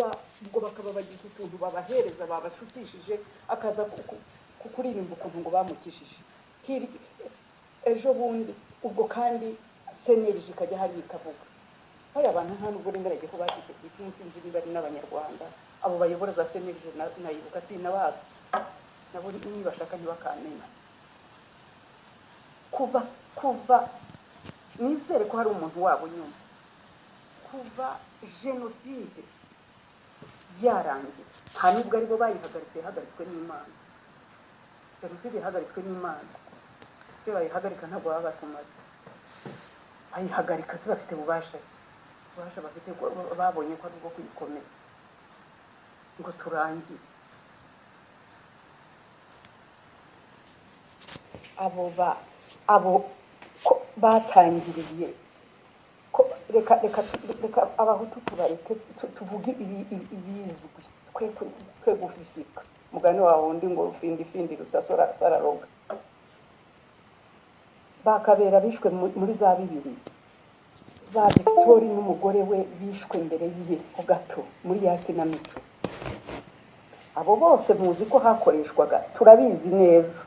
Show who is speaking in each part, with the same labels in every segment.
Speaker 1: bavuga ubwo bakaba bagize utuntu babahereza babashukishije akaza kuririmba ukuntu ngo bamukishije ejo bundi ubwo kandi senerije ikajya hari ikavuga hari abantu nta nubwo ringarage ko bashyize ku icumu sinzi niba ari n'abanyarwanda abo bayobora za senerije nayibuka sinabazi nabo nibashaka ntibakamenya kuva nizere ko hari umuntu wabo nyuma kuva jenoside yarangiye nta nubwo aribo bayihagaritse yahagaritswe n'Imana jenoside yahagaritswe n'Imana iyo bayihagarika ntabwo baba batumaze bayihagarika se bafite ububasha bafite babonye ko ari ubwo kuyikomeza ngo turangize abo batangiriye reka abahutu tubareke tuvuge ibizwi twe gufifika mugani wawe undi ngo rufindi rutasora sararoga bakabera bishwe muri za bibiri za Victoire n'umugore we bishwe mbere yiye ho gato muri ya kinamico abo bose muzi ko hakoreshwaga turabizi neza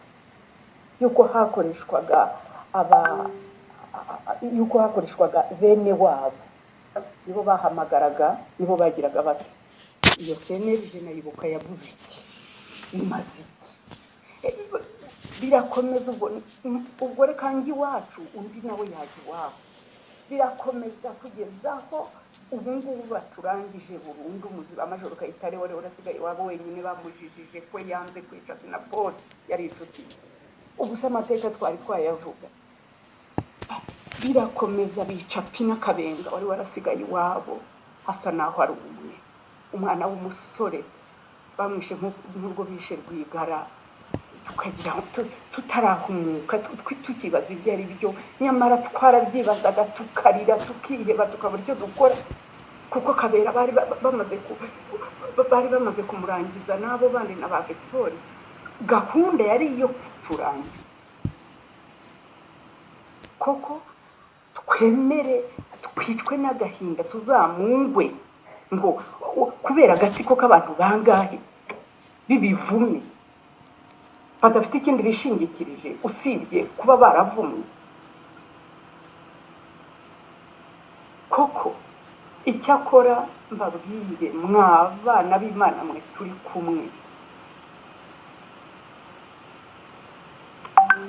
Speaker 1: yuko hakoreshwaga bene wabo nibo bahamagaraga nibo bagiraga bati iyo senerije nayibuka yavuze iki imaze iki birakomeza ubwo reka ngi wacu undi nawe yaje iwabo birakomeza kugezaho ubu ngubu baturangije burundu muziba amajoro kayitare wari urasigaye wabo wenyine bamujijije ko yanze kwica na Paul yari inshuti ubusa amateka twari twayavuga birakomeza bica Pina Kabenga wari warasigaye iwabo hasa naho ari umwana w'umusore bamwishe nk'urwo bishe Rwigara tukagira tutarahumuka tukibaza ibyo ari byo nyamara twarabyibazaga tukarira tukiheba tukabura icyo dukora kuko Kabera bari bamaze kumurangiza nabo bandi na ba Victoire gahunda yari iyo turangiza koko twemere twicwe n'agahinda tuzamungwe ngo kubera agatsiko k'abantu bangahe bibivume badafite ikindi bishingikirije usibye kuba baravumwe koko icyakora mbabwire mwabana b'Imana mwe turi kumwe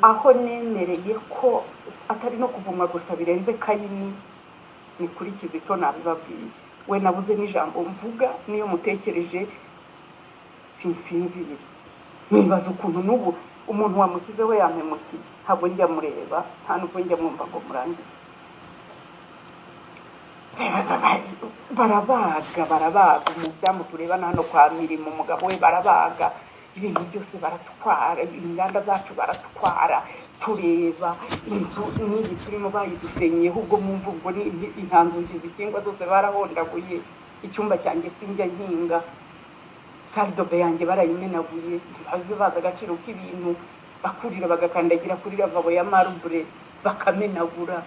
Speaker 1: aho nemereye ko atari no kuvumwa gusa birenze Kayini ni kuri Kizito nabibabwiye we nabuze n'ijambo mvuga niyo mutekereje sinsinzira nibaza ukuntu n'ubu umuntu wamukizeho yamemukiye ntabwo njya mureba nta nubwo njya mwumva ngo murangize barabaga umudamu tureba hano kwa Mirimo umugabo we barabaga ibintu byose baratwara inganda zacu baratwara tureba inzu n'iyi turimo bayidusenyeho ubwo mumva ubwo ni intanzuzi zikingwa zose barahondaguye icyumba cyanjye sinjya nkinga saldobe yanjye barayimenaguye bazi agaciro k'ibintu bakurira bagakandagira kuri lavabo ya marble bakamenagura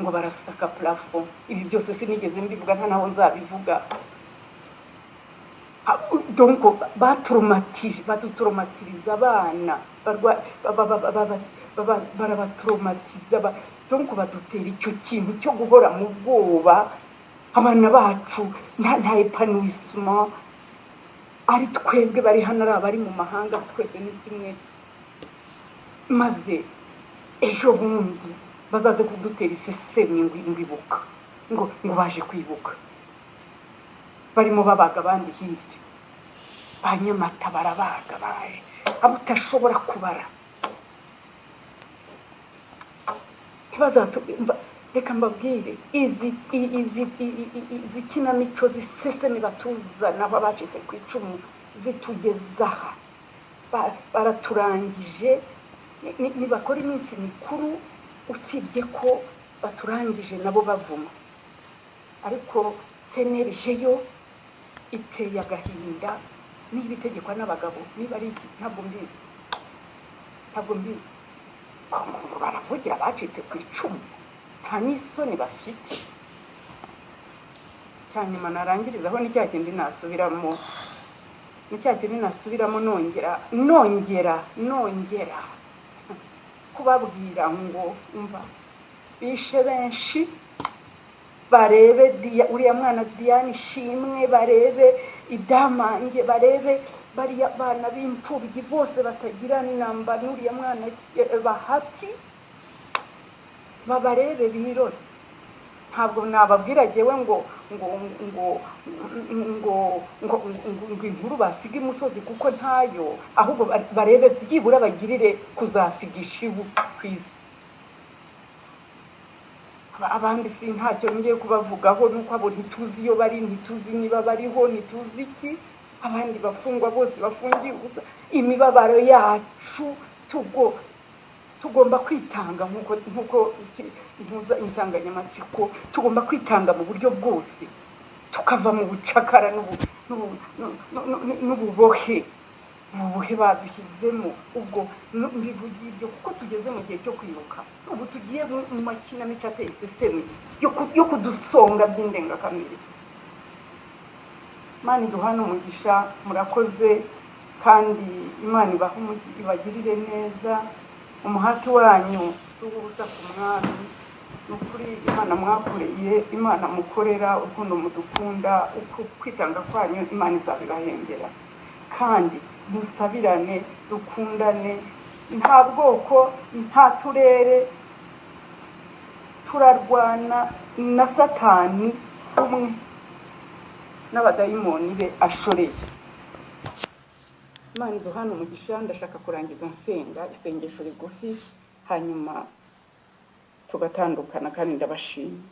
Speaker 1: ngo barasaka plafond ibi byose sinigeze mbivuga nta naho nzabivuga donc badutraumatiza abana barabatraumatiza donc badutera icyo kintu cyo guhora mu bwoba abana bacu nta épanouissement ari twebwe bari hano ari abari mu mahanga twese ni kimwe maze ejo bundi bazaze kudutera isesemi ngwibuka ngo baje kwibuka barimo babaga abandi hirya Banyamata barabaga baye abo utashobora kubara reka mbabwire izi kinamico zisesemi batuzana babacitse ku icumu zitugezaha baraturangije nibakora iminsi mikuru usibye ko baturangije nabo bavuma ariko senerije yo iteye agahinda n'ibitegekwa n'abagabo niba ari ntabwo mbizi ngo baravugira bacitse ku icumu nta n'isoni bafite cyanyuma narangirizaho ni cya kindi nasubiramo nongera kubabwira ngo umva bishe benshi barebe uriya mwana Diane Ishimwe, barebe Idamange, barebe bariya bana b'imfubyi bose batagira namba n'uriya mwana Bahati, babarebe birore. Ntabwo nababwira jewe ngo inkuru basiga imusozi kuko ntayo, ahubwo barebe byibura bagirire kuzasiga ishibu kwisi. Abandi si ntacyo ngiye kubavugaho, nuko abo ntituzi iyo bari, ntituzi niba bariho, ntituzi iki. Abandi bafungwa bose bafungiye ubusa. Imibabaro yacu tugomba kwitanga nkuko impuza insanganyamatsiko, tugomba kwitanga mu buryo bwose tukava mu bucakara n'ububohe badushyizemo. Ubwo mbivugiye ibyo kuko tugeze mu gihe cyo kwibuka. Ubu tugiye mu makinamico ateye iseseme yo kudusonga by'indengakamere. Imana iduhane umugisha, murakoze, kandi Imana ibagirire neza. Umuhati wanyu ubusa ku mwami, n'ukuri Imana mwakoreye, Imana mukorera, urukundo mudukunda, kwitanga kwanyu Imana izabibahembera. Kandi musabirane, dukundane, nta bwoko, nta turere, turarwana na Satani umwe n'abadayimoni be ashoreye. Imana iduhane umugisha. Ndashaka kurangiza nsenga isengesho rigufi, hanyuma tugatandukana, kandi ndabashimye.